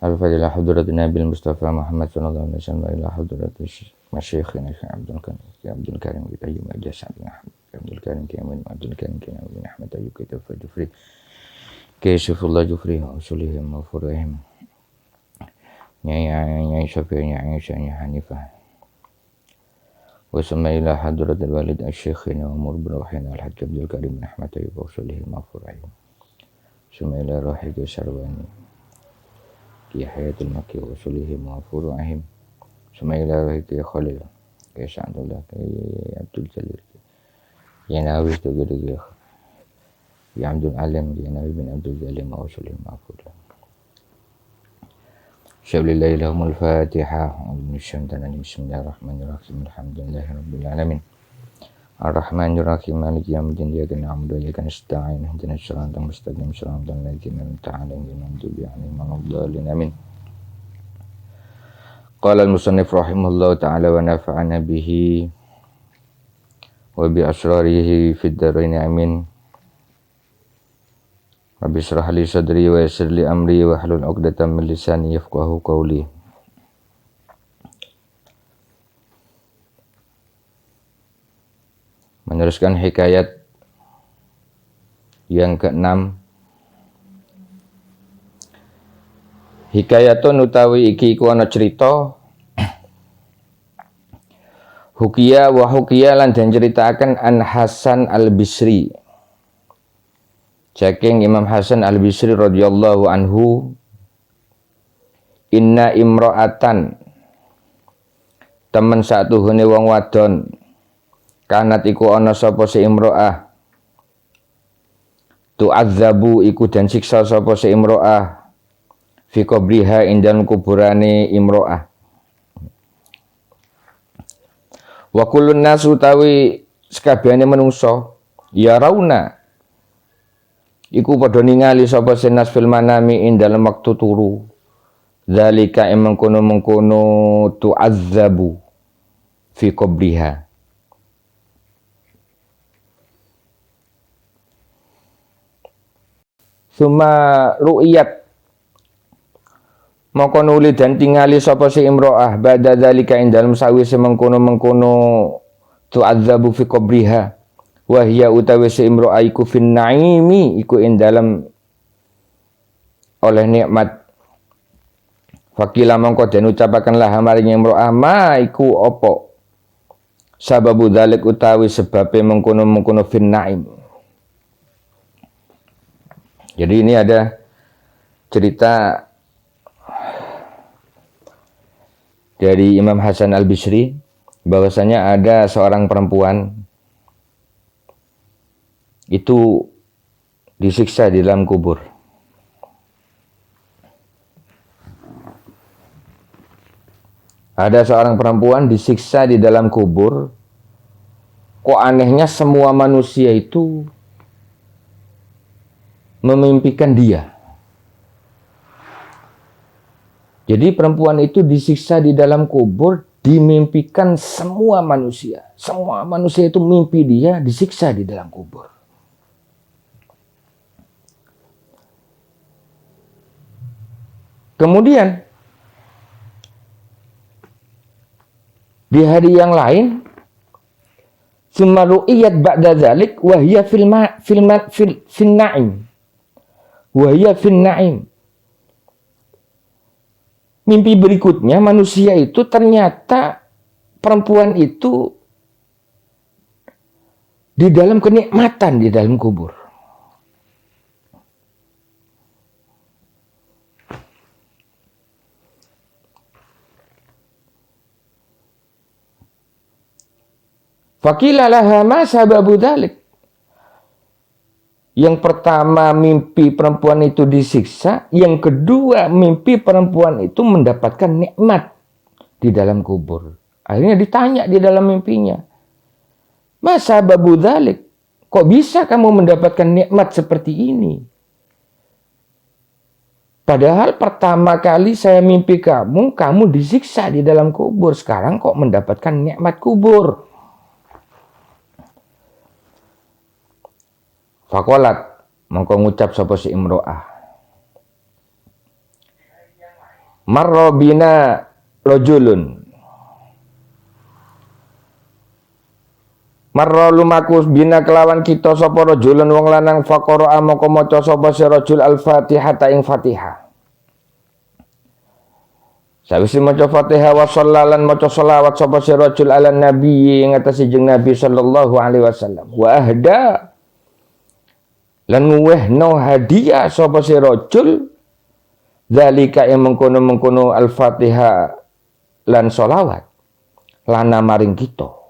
Al-Fatihah Hadratin Nabi Mustafa Muhammad sallallahu alaihi wasallam ila hadratin masyayikhina Syekh Abdul Karim kita Ayyub Ajasa bin Ahmad Abdul Karim Kiamin Abdul Karim Kiamin bin Ahmad Ayyub kita Fajufri Kasyifullah Jufri usulihim wa furuhim Nyai Syafi'i Nyai Hanifah wa sama ila hadratil walid asy-syekhina umur bin Al-Hajj Abdul Karim bin Ahmad Ayyub usulihim wa furuhim sama ila rahiqi Sarwani Hayatul Makki wa usulihim wa furu'ihim Sumaila Rahiki Khalil Kaya Sa'adullah Kaya Abdul Jalil Ya Nawi Tugiri Ya Abdul Alim Ya Nawi bin Abdul Jalil wa usulihim wa furu'ihim Syawlillahi lahumul Fatiha Bismillahirrahmanirrahim Alhamdulillahi Rabbil Alamin Ar-Rahmanirrahim Maliki Yawmiddin Iyyaka na'budu wa iyyaka nasta'in ihdinas siratal mustaqim siratal ladzina an'amta 'alaihim ghairil maghdubi 'alaihim waladdallin amin. Qala al-musannif rahimahullahu ta'ala wa nafa'ana bihi wa bi asrarihi fid dharain amin. Rabbi shrah li sadri wa yassir li amri wa hlul 'uqdatam min lisani yafqahu qawli. Meneruskan hikayat yang ke-6. Hikayatun utawi iki iku ana cerita Hukiya wa hukiya lan den ceritaken an Hasan al-Bisri. Saking Imam Hasan al-Bisri radhiyallahu anhu, inna imra'atan temen satuhune wong wadon kanat iku ana sapa si imro'ah tu'adzabu iku den siksa sapa si imro'ah fi qabriha indan kuburane imro'ah wa kullun nas utawi sakabehane manungsa ya rauna iku padha ningali sapa senas fil manami ing dalem wektu turu zalika mengkono tu'adzabu fi qabriha. Suma ru'iyat maka nuli dan tingali sapa si imro'ah ba'da dzalika ing dalem sawise mengkono tu'adzabu fi qabriha wa hiya utawi si imro'ah iku fin naimi iku ing dalem oleh nikmat. Fakila mongko den ucapaken lah maring imro'ah ma iku apa sababu dzalik utawi sebabe mengkono fin naim. Jadi ini ada cerita dari Imam Hasan al-Bisri bahwasanya ada seorang perempuan itu disiksa di dalam kubur. Ada seorang perempuan disiksa di dalam kubur. Kok anehnya semua manusia itu memimpikan dia. Jadi perempuan itu disiksa di dalam kubur, dimimpikan semua manusia. Semua manusia itu mimpi dia disiksa di dalam kubur. Kemudian di hari yang lain summa ru'iyat ba'da dzalik wa hiya fil na'im. Wahya fin na'im. Mimpi berikutnya manusia itu ternyata perempuan itu di dalam kenikmatan di dalam kubur. Faqila laha ma sababu dzalik. Yang pertama mimpi perempuan itu disiksa, yang kedua mimpi perempuan itu mendapatkan nikmat di dalam kubur. Akhirnya ditanya di dalam mimpinya, "Masa babu dzalik? Kok bisa kamu mendapatkan nikmat seperti ini? Padahal pertama kali saya mimpi kamu disiksa di dalam kubur, sekarang kok mendapatkan nikmat kubur?" Fakolat mongko ngucap sapa si imro'ah, marra bina rajulun. Marra lumaku bina kelawan kita sapa rajulun wong lanang faqara moko maca sapa si rajul al-Fatihah ta ing Fatihah. Sawise maca Fatihah wa shallalan maca shalawat sapa si rajul ala nabi ing atase jeung Nabi sallallahu alaihi wasallam. Wa ahda lan nguwehno hadiah sapa si rajul zalika yang mengkono-mengkono al-Fatihah lan sholawat lana maring kita.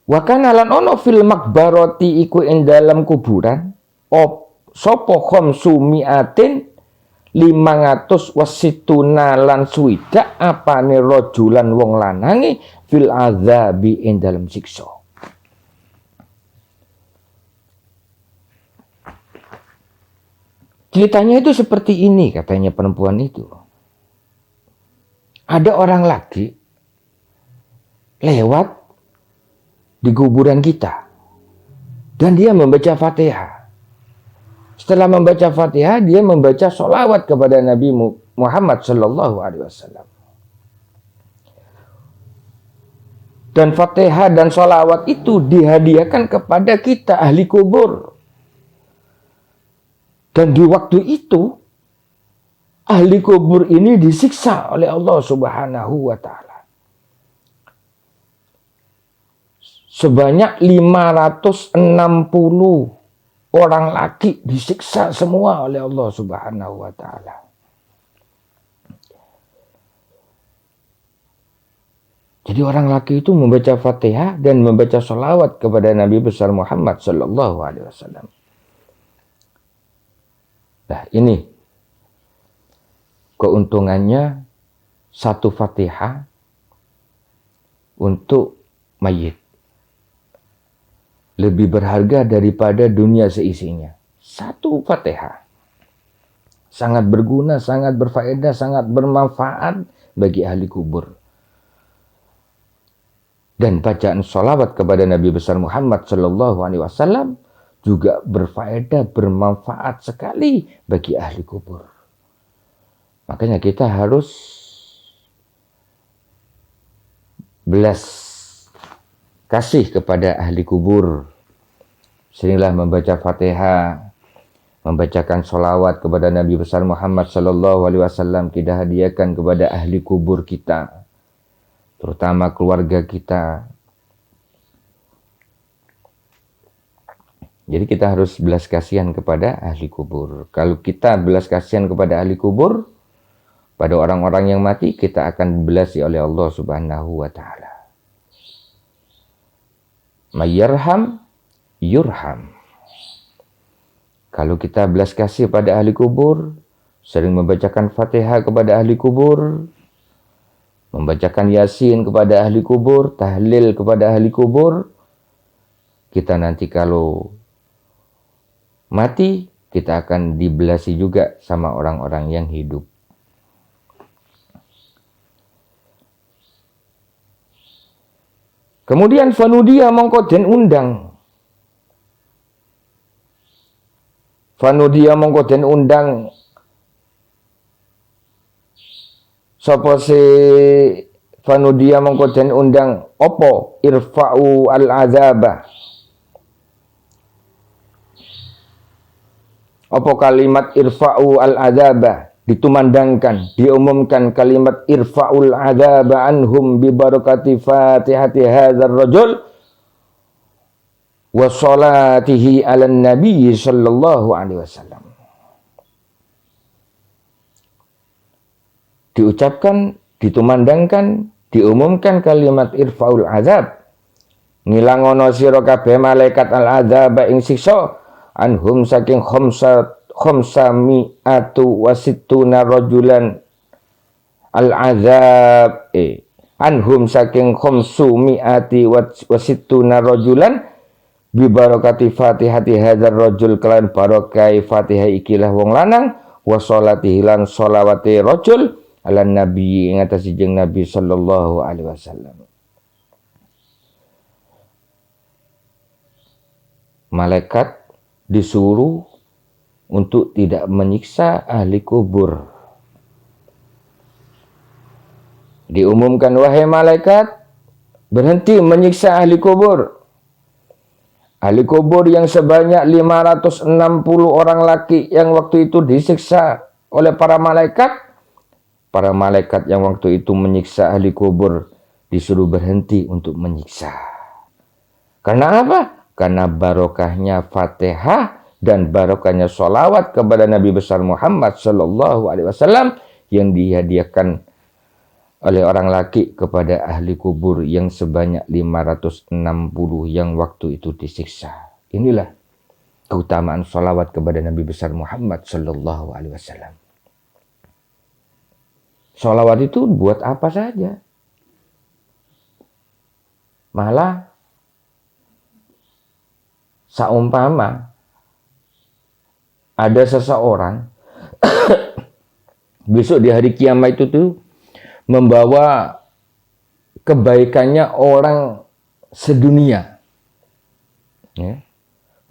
Wa kana lan ono fil makbarati iku ing dalam kuburan sapa khamsu mi'atin 500 wasituna lan suwidak apane rajulan wong lanange fil azabi ing dalam siksa. Ceritanya itu seperti ini, katanya perempuan itu. Ada orang lagi lewat di kuburan kita dan dia membaca Fatihah. Setelah membaca Fatihah, dia membaca sholawat kepada Nabi Muhammad sallallahu alaihi wasallam. Dan Fatihah dan sholawat itu dihadiahkan kepada kita ahli kubur. Dan di waktu itu ahli kubur ini disiksa oleh Allah Subhanahu wa taala. Sebanyak 560 orang laki disiksa semua oleh Allah Subhanahu wa taala. Jadi orang laki itu membaca Fatihah dan membaca sholawat kepada Nabi besar Muhammad sallallahu alaihi wasallam. Nah, ini keuntungannya satu Fatihah untuk mayit. Lebih berharga daripada dunia seisinya. Satu Fatihah. Sangat berguna, sangat berfaedah, sangat bermanfaat bagi ahli kubur. Dan bacaan sholawat kepada Nabi besar Muhammad sallallahu alaihi wasallam juga berfaedah, bermanfaat sekali bagi ahli kubur. Makanya kita harus belas kasih kepada ahli kubur. Seringlah membaca Fatihah, membacakan sholawat kepada Nabi besar Muhammad sallallahu alaihi wasallam kita hadiahkan kepada ahli kubur kita, terutama keluarga kita. Jadi kita harus belas kasihan kepada ahli kubur. Kalau kita belas kasihan kepada ahli kubur, pada orang-orang yang mati, kita akan dibelasi oleh Allah Subhanahu wa taala. Mayyarham yurham. Kalau kita belas kasih pada ahli kubur, sering membacakan Fatihah kepada ahli kubur, membacakan Yasin kepada ahli kubur, tahlil kepada ahli kubur, kita nanti kalau mati, kita akan dibelasi juga sama orang-orang yang hidup. Kemudian fanudia mongko den undang. Fanudia mongko den undang. Sapa se fanudia mongko den undang opo irfa'u al-azaba. Apa kalimat irfa'u al-azaba? Ditumandangkan, diumumkan kalimat irfa'ul azaba anhum bi barakati fatihati hadzal rajul wa salatihi 'alan nabiy sallallahu alaihi wasallam. Diucapkan, ditumandangkan, diumumkan kalimat irfa'ul azab. Ngilangono sira kabeh malaikat al-azaba ing siksa anhum saking khamsami'atu wasittuna rajulan al-azab anhum saking khamsumi'ati wasittuna rajulan bi barakati fatihati hadzal rajul kelawan barokai Fatihah ikilah wong lanang wa sholatihi lan sholawati rajul ala nabi ing atase jeung Nabi sallallahu alaihi wasallam. Malaikat disuruh untuk tidak menyiksa ahli kubur. Diumumkan, wahai malaikat, berhenti menyiksa ahli kubur. Ahli kubur yang sebanyak 560 orang laki yang waktu itu disiksa oleh para malaikat. Para malaikat yang waktu itu menyiksa ahli kubur disuruh berhenti untuk menyiksa. Karena apa? Karena barokahnya Fatihah dan barokahnya sholawat kepada Nabi besar Muhammad Sallallahu Alaihi Wasallam yang dihadiahkan oleh orang laki kepada ahli kubur yang sebanyak 560 yang waktu itu disiksa. Inilah keutamaan sholawat kepada Nabi besar Muhammad Sallallahu Alaihi Wasallam. Sholawat itu buat apa saja. Malah saumpama ada seseorang besok di hari kiamat itu tuh membawa kebaikannya orang sedunia. Ya.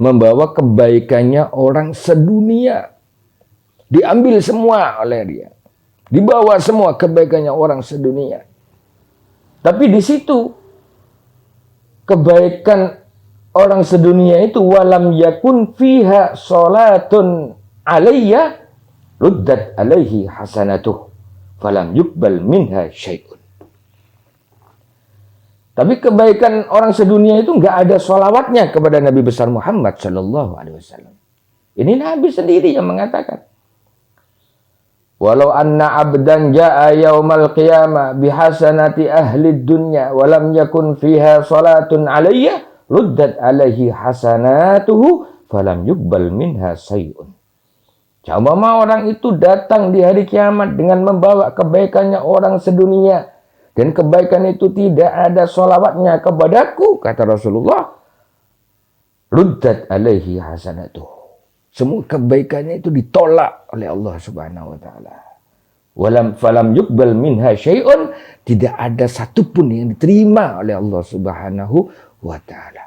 Membawa kebaikannya orang sedunia. Diambil semua oleh dia. Dibawa semua kebaikannya orang sedunia. Tapi di situ kebaikan orang sedunia itu walam yakun fiha salatun alayya ruddat alaihi hasanatuh falam yukbal minha syai'un. Tapi kebaikan orang sedunia itu enggak ada sholawatnya kepada Nabi besar Muhammad Sallallahu Alaihi Wasallam. Ini Nabi sendiri yang mengatakan. Walau anna abdan ja'a yaumal qiyamah bihasanati ahli dunya walam yakun fiha salatun alayya ruddat alaihi hasanatuhu falam yukbal minha syai'un. Umpama orang itu datang di hari kiamat dengan membawa kebaikannya orang sedunia. Dan kebaikan itu tidak ada sholawatnya kepadaku, kata Rasulullah. Ruddat alaihi hasanatuh. Semua kebaikannya itu ditolak oleh Allah Subhanahu wa Ta'ala. Falam yukbal minha syai'un. Tidak ada satupun yang diterima oleh Allah Subhanahu wa Ta'ala.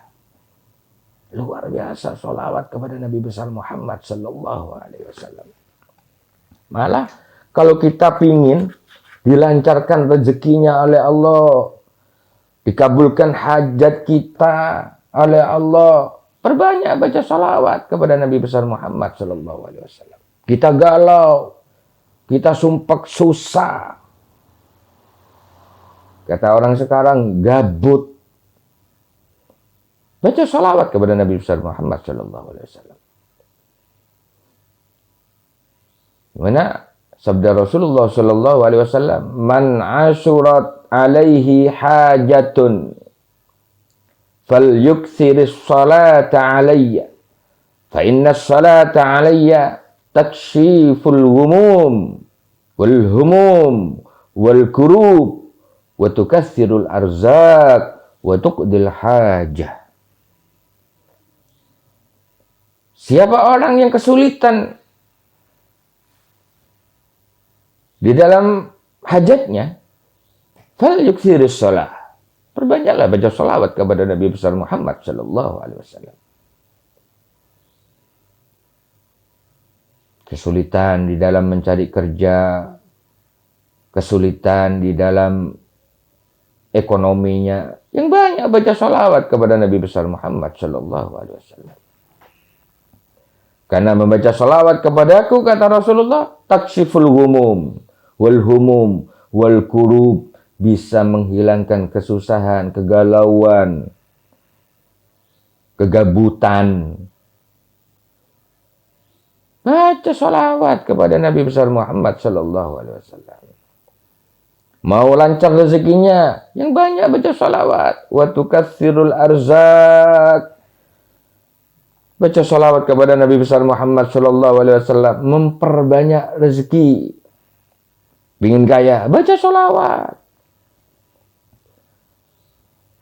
Luar biasa sholawat kepada Nabi besar Muhammad Sallallahu Alaihi Wasallam. Malah kalau kita pingin dilancarkan rezekinya oleh Allah, dikabulkan hajat kita oleh Allah, perbanyak baca sholawat kepada Nabi besar Muhammad Sallallahu Alaihi Wasallam. Kita galau, kita sumpah susah. Kata orang sekarang gabut. Baca salawat kepada Nabi besar Muhammad Sallallahu Alaihi Wasallam. Mana sabda Rasulullah Sallallahu Alaihi Wasallam, man ashurat alaihi hajatun fal yukthiris salata alayya fa inna salata alayya takshiful humum wal humum wal kurub wa tukathirul arzak wa tuqdil hajah. Siapa orang yang kesulitan di dalam hajatnya, fal yukthiris shalah. Perbanyaklah baca salawat kepada Nabi besar Muhammad Sallallahu Alaihi Wasallam. Kesulitan di dalam mencari kerja, kesulitan di dalam ekonominya, yang banyak baca salawat kepada Nabi besar Muhammad Sallallahu Alaihi Wasallam. Karena membaca salawat kepadaku, kata Rasulullah, takshiful humum wal kurub, bisa menghilangkan kesusahan, kegalauan, kegabutan. Baca salawat kepada Nabi besar Muhammad Sallallahu Alaihi Wasallam. Mau lancar rezekinya, yang banyak baca salawat. Wa tukathirul arzak. Baca salawat kepada Nabi besar Muhammad Sallallahu Alaihi Wasallam, memperbanyak rezeki. Ingin kaya, baca salawat.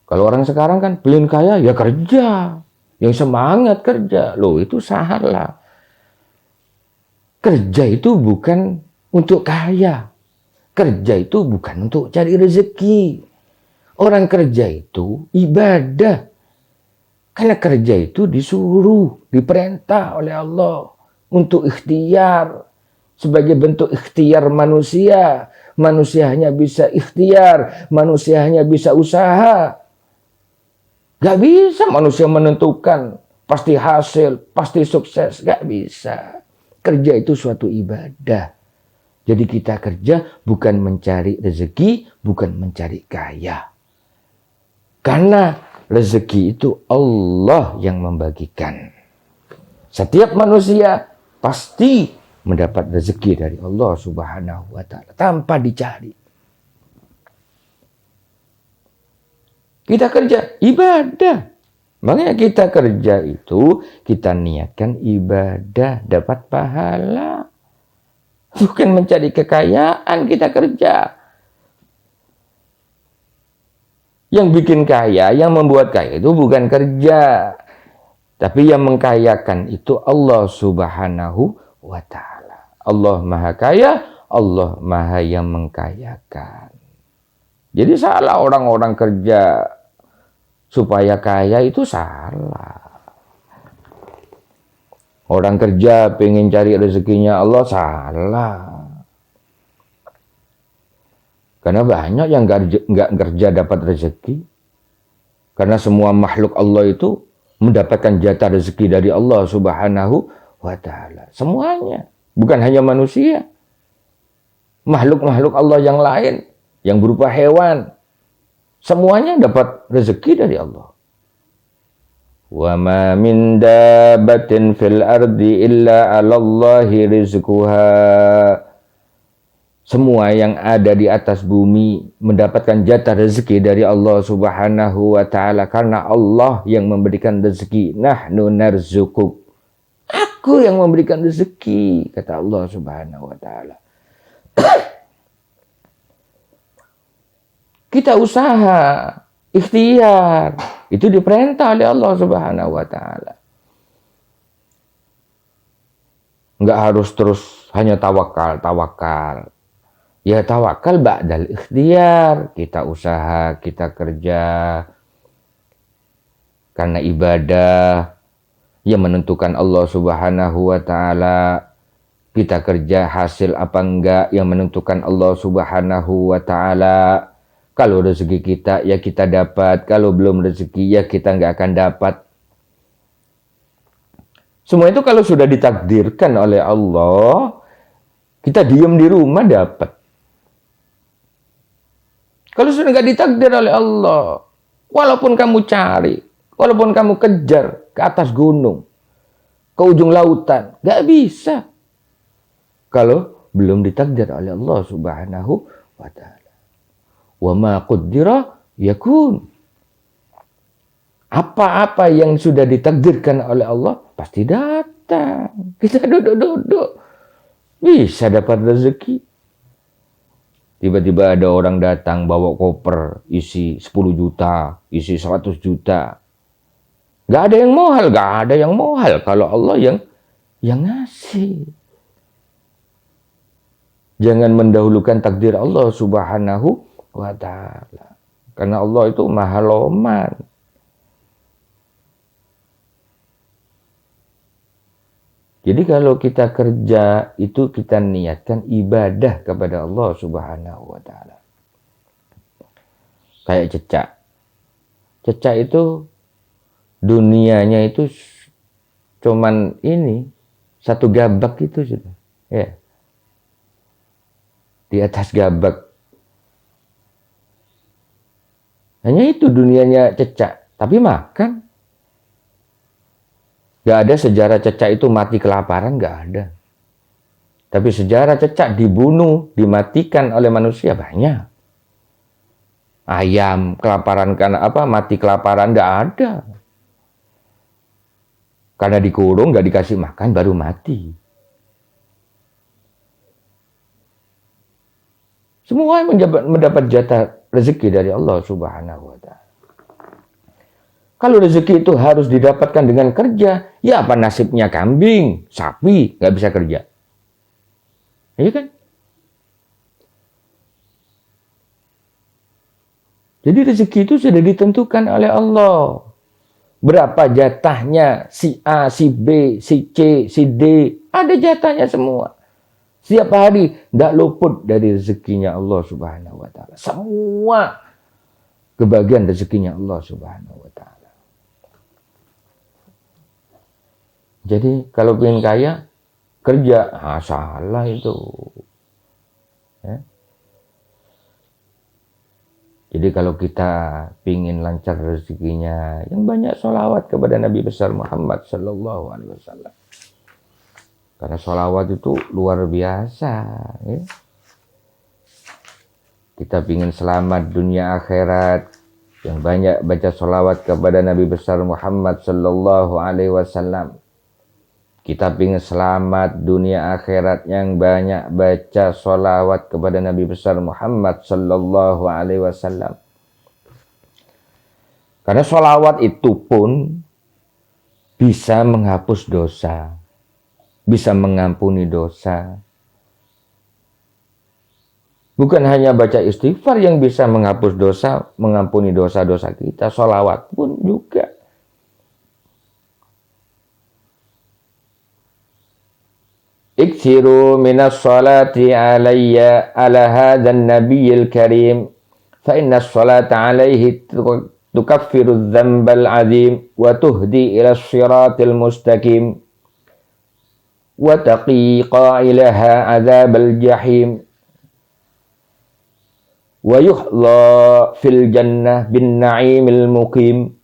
Kalau orang sekarang kan pengen kaya, ya kerja. Yang semangat kerja. Loh, itu salah. Kerja itu bukan untuk kaya. Kerja itu bukan untuk cari rezeki. Orang kerja itu ibadah. Karena kerja itu disuruh, diperintah oleh Allah untuk ikhtiar. Sebagai bentuk ikhtiar manusia. Manusia hanya bisa ikhtiar. Manusia hanya bisa usaha. Gak bisa manusia menentukan. Pasti hasil, pasti sukses. Gak bisa. Kerja itu suatu ibadah. Jadi kita kerja bukan mencari rezeki, bukan mencari kaya. Karena rezeki itu Allah yang membagikan. Setiap manusia pasti mendapat rezeki dari Allah Subhanahu wa Ta'ala tanpa dicari. Kita kerja ibadah. Makanya kita kerja itu kita niatkan ibadah, dapat pahala. Bukan mencari kekayaan kita kerja. Yang bikin kaya, yang membuat kaya itu bukan kerja. Tapi yang mengkayakan itu Allah Subhanahu wa Ta'ala. Allah Maha Kaya, Allah Maha yang mengkayakan. Jadi salah orang-orang kerja supaya kaya itu salah. Orang kerja pengen cari rezekinya Allah salah. Karena banyak yang nggak kerja dapat rezeki. Karena semua makhluk Allah itu mendapatkan jatah rezeki dari Allah Subhanahu wa Ta'ala. Semuanya. Bukan hanya manusia. Makhluk-makhluk Allah yang lain. Yang berupa hewan. Semuanya dapat rezeki dari Allah. Wa ma min dabbatin fil ardi illa 'alallahi rizquha. Semua yang ada di atas bumi mendapatkan jatah rezeki dari Allah Subhanahu wa Ta'ala. Karena Allah yang memberikan rezeki. Nahnu narzukuk. Aku yang memberikan rezeki. Kata Allah Subhanahu wa Ta'ala. Kita usaha. Ikhtiar. Itu diperintah oleh Allah Subhanahu wa Ta'ala. Enggak harus terus hanya tawakal. Ya tawakal ba'dal ikhtiar. Kita usaha, kita kerja. Karena ibadah yang menentukan Allah Subhanahu wa Ta'ala. Kita kerja hasil apa enggak yang menentukan Allah Subhanahu wa Ta'ala. Kalau rezeki kita ya kita dapat. Kalau belum rezeki ya kita enggak akan dapat. Semua itu kalau sudah ditakdirkan oleh Allah. Kita diam di rumah dapat. Kalau sudah nggak ditakdir oleh Allah, walaupun kamu cari, walaupun kamu kejar ke atas gunung, ke ujung lautan, nggak bisa. Kalau belum ditakdir oleh Allah Subhanahu wa Ta'ala. Wa ma qaddara yakun. Apa-apa yang sudah ditakdirkan oleh Allah pasti datang. Kita duduk-duduk bisa dapat rezeki. Tiba-tiba ada orang datang bawa koper isi 10 juta, isi 100 juta. Gak ada yang mahal kalau Allah yang ngasih. Jangan mendahulukan takdir Allah Subhanahu wa Ta'ala. Karena Allah itu Maha Loman. Jadi kalau kita kerja itu kita niatkan ibadah kepada Allah Subhanahu wa Ta'ala. Kayak cecak. Cecak itu dunianya itu cuman ini satu gabak itu sudah. Ya. Di atas gabak. Hanya itu dunianya cecak, tapi makan. Gak ada sejarah cecak itu mati kelaparan, gak ada. Tapi sejarah cecak dibunuh, dimatikan oleh manusia banyak. Ayam kelaparan karena apa? Mati kelaparan gak ada. Karena dikurung, gak dikasih makan, baru mati. Semua mendapat jatah rezeki dari Allah Subhanahu wa Ta'ala. Kalau rezeki itu harus didapatkan dengan kerja, ya apa nasibnya kambing, sapi, nggak bisa kerja. Iya kan? Jadi rezeki itu sudah ditentukan oleh Allah. Berapa jatahnya si A, si B, si C, si D. Ada jatahnya semua. Setiap hari tidak luput dari rezekinya Allah Subhanahu wa taala. Semua kebahagiaan rezekinya Allah Subhanahu wa taala. Jadi kalau ingin kaya, kerja. Salah itu. Ya. Jadi kalau kita ingin lancar rezekinya, yang banyak sholawat kepada Nabi besar Muhammad Sallallahu Alaihi Wasallam. Karena sholawat itu luar biasa. Ya. Kita ingin selamat dunia akhirat, yang banyak baca sholawat kepada Nabi besar Muhammad Sallallahu Alaihi Wasallam. Kita ingin selamat dunia akhirat, yang banyak baca sholawat kepada Nabi besar Muhammad Sallallahu Alaihi Wasallam. Karena sholawat itu pun bisa menghapus dosa, bisa mengampuni dosa. Bukan hanya baca istighfar yang bisa menghapus dosa, mengampuni dosa-dosa kita, sholawat pun juga. Iksiru minas salati alayya ala hadzal nabiyil karim fa inna salata alaihi tukaffiru dzambal azim wa tuhdi ila siratil mustaqim wa taqi qailaha adzabal jahim wa yuhdha fil jannah bin na'imil muqim.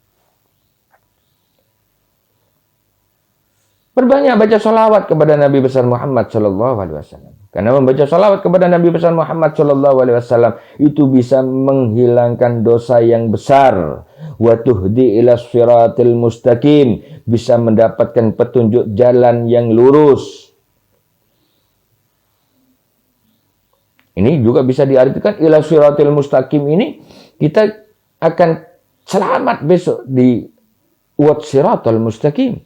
Perbanyak baca sholawat kepada Nabi besar Muhammad Sallallahu Alaihi Wasallam. Karena membaca sholawat kepada Nabi besar Muhammad Sallallahu Alaihi Wasallam itu bisa menghilangkan dosa yang besar. Wa tuhdi ila siratil mustaqim, bisa mendapatkan petunjuk jalan yang lurus. Ini juga bisa diartikan ila siratil mustaqim ini kita akan selamat besok di wat siratal mustaqim.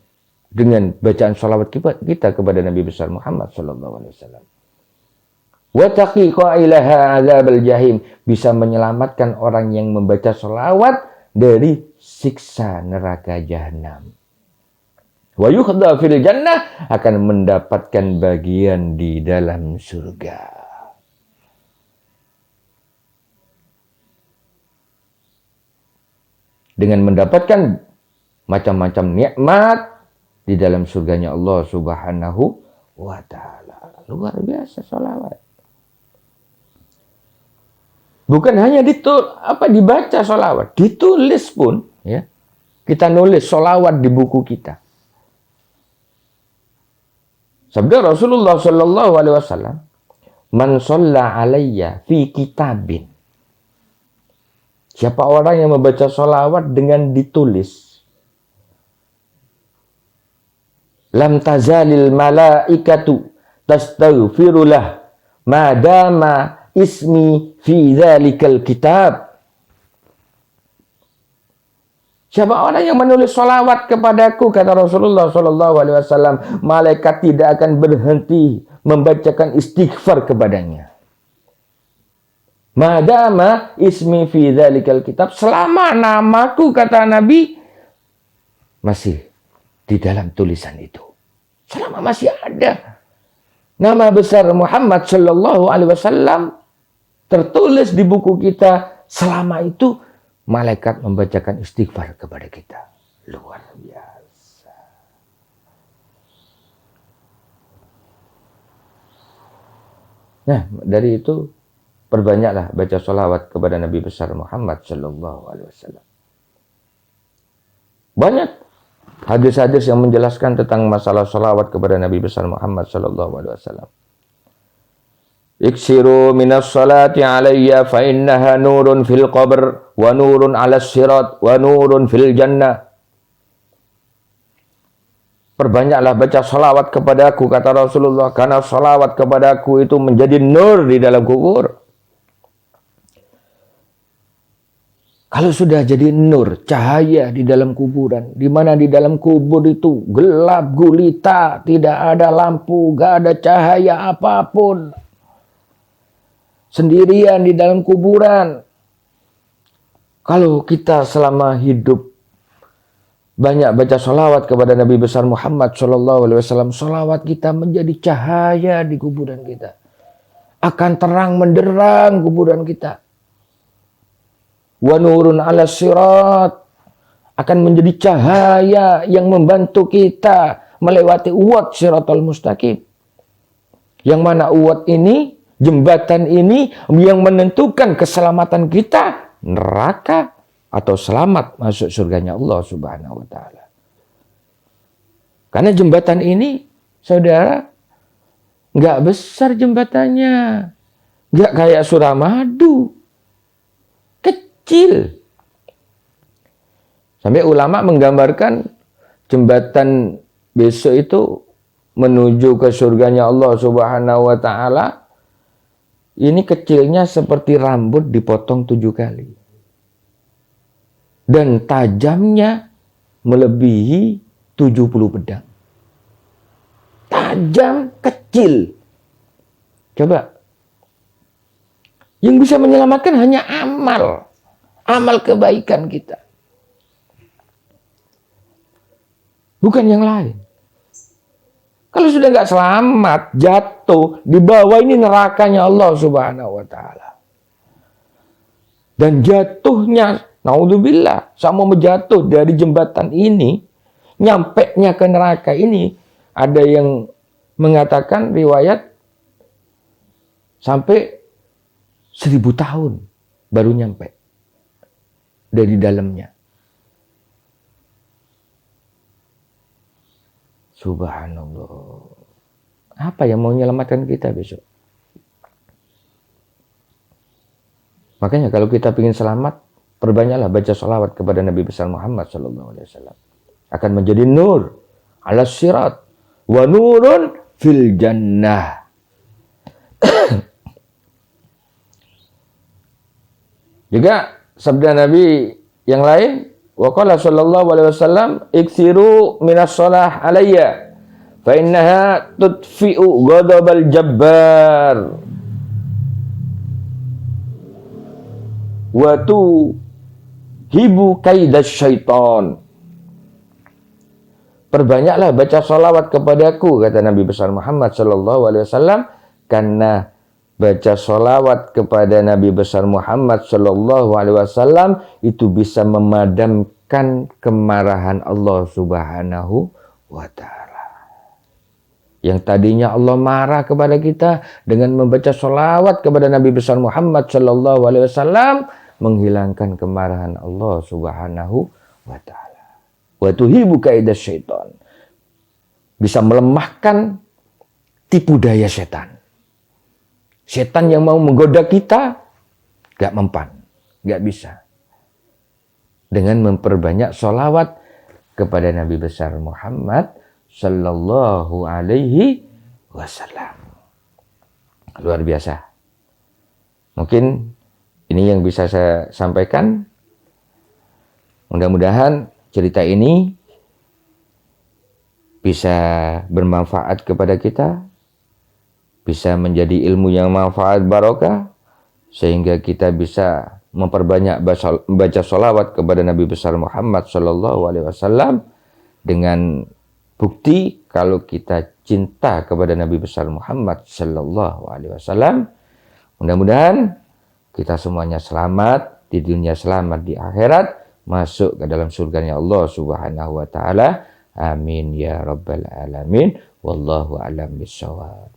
Dengan bacaan sholawat kita kepada Nabi besar Muhammad Sallallahu Alaihi Wasallam. Wa taqi qailaha adzabal jahim, bisa menyelamatkan orang yang membaca sholawat dari siksa neraka jahanam. Wa yuhdha fil jannah, akan mendapatkan bagian di dalam surga. Dengan mendapatkan macam-macam nikmat di dalam surganya Allah Subhanahu wa ta'ala. Luar biasa sholawat. Bukan hanya dibaca sholawat, ditulis pun. Ya. Kita nulis sholawat di buku kita. Sabda Rasulullah Sallallahu Alaihi Wasallam, man shalla alayya fi kitabin. Siapa orang yang membaca sholawat dengan ditulis, lam tazalil malaikatu tastaghfirulah madama ismi fi dzalikal kitab. Siapa orang yang menulis sholawat kepadaku, kata Rasulullah Sallallahu Alaihi Wasallam, malaikat tidak akan berhenti membacakan istighfar kepadanya. Madama ismi fi dzalikal kitab, selama namaku, kata Nabi, masih di dalam tulisan itu. Selama masih ada nama besar Muhammad Sallallahu Alaihi Wasallam tertulis di buku kita, selama itu malaikat membacakan istighfar kepada kita. Luar biasa. Nah, dari itu perbanyaklah baca sholawat kepada Nabi besar Muhammad Sallallahu Alaihi Wasallam. Banyak hadis-hadis yang menjelaskan tentang masalah sholawat kepada Nabi besar Muhammad Sallallahu Alaihi Wasallam. Iksiru minas salati alayya fa innaha nurun fil qabr wa nurun ala sirat wa nurun fil jannah. Perbanyaklah baca sholawat kepadaku, kata Rasulullah, karena sholawat kepadaku itu menjadi nur di dalam kubur. Kalau sudah jadi nur, cahaya di dalam kuburan, di mana di dalam kubur itu gelap gulita, tidak ada lampu, gak ada cahaya apapun. Sendirian di dalam kuburan. Kalau kita selama hidup banyak baca sholawat kepada Nabi besar Muhammad Shallallahu Alaihi Wasallam, sholawat kita menjadi cahaya di kuburan kita, akan terang menderang kuburan kita. Wa nurun ala sirat, akan menjadi cahaya yang membantu kita melewati uwat siratal mustaqim. Yang mana uwat ini, jembatan ini yang menentukan keselamatan kita, neraka atau selamat masuk surganya Allah Subhanahu wa taala. Karena jembatan ini, saudara, nggak besar jembatannya. Nggak kayak Suramadu. Kecil. Sampai ulama menggambarkan jembatan besok itu menuju ke surganya Allah Subhanahu wa taala, ini kecilnya seperti rambut dipotong 7 kali. Dan tajamnya melebihi 70 pedang. Tajam, kecil. Coba. Yang bisa menyelamatkan hanya amal. Amal kebaikan kita. Bukan yang lain. Kalau sudah nggak selamat, jatuh, di bawah ini nerakanya Allah Subhanahu wa taala. Dan jatuhnya, naudzubillah, sama menjatuh dari jembatan ini, nyampeknya ke neraka ini, ada yang mengatakan riwayat sampai 1000 tahun baru nyampe dari dalamnya. Subhanallah. Apa yang mau menyelamatkan kita besok? Makanya kalau kita ingin selamat, perbanyaklah baca sholawat kepada Nabi besar Muhammad SAW. Akan menjadi nur ala sirat wa nurun fil jannah. Juga sabda Nabi yang lain, wa qala sallallahu alaihi wasallam, iksiru minas shalah alayya fa innaha tudfi'u ghadabal jabbar wa tuhibu kaidas syaitan. Perbanyaklah baca salawat kepadaku, kata Nabi besar Muhammad sallallahu alaihi wasallam, karena baca salawat kepada Nabi besar Muhammad sallallahu alaihi wasallam itu bisa memadamkan kemarahan Allah Subhanahu wa taala. Yang tadinya Allah marah kepada kita, dengan membaca salawat kepada Nabi besar Muhammad sallallahu alaihi wasallam menghilangkan kemarahan Allah Subhanahu wa taala. Wa tuhibu kaidas syaitan. Bisa melemahkan tipu daya setan. Setan yang mau menggoda kita, gak mempan, gak bisa. Dengan memperbanyak sholawat kepada Nabi besar Muhammad sallallahu alaihi wasallam. Luar biasa. Mungkin ini yang bisa saya sampaikan. Mudah-mudahan cerita ini bisa bermanfaat kepada kita, bisa menjadi ilmu yang manfaat barokah, sehingga kita bisa memperbanyak baca sholawat kepada Nabi besar Muhammad Sallallahu Alaihi Wasallam, dengan bukti kalau kita cinta kepada Nabi besar Muhammad Sallallahu Alaihi Wasallam. Mudah-mudahan kita semuanya selamat di dunia, selamat di akhirat, masuk ke dalam surganya Allah Subhanahu wa taala. Amin ya rabbal alamin. Wallahu a'lam bishawab.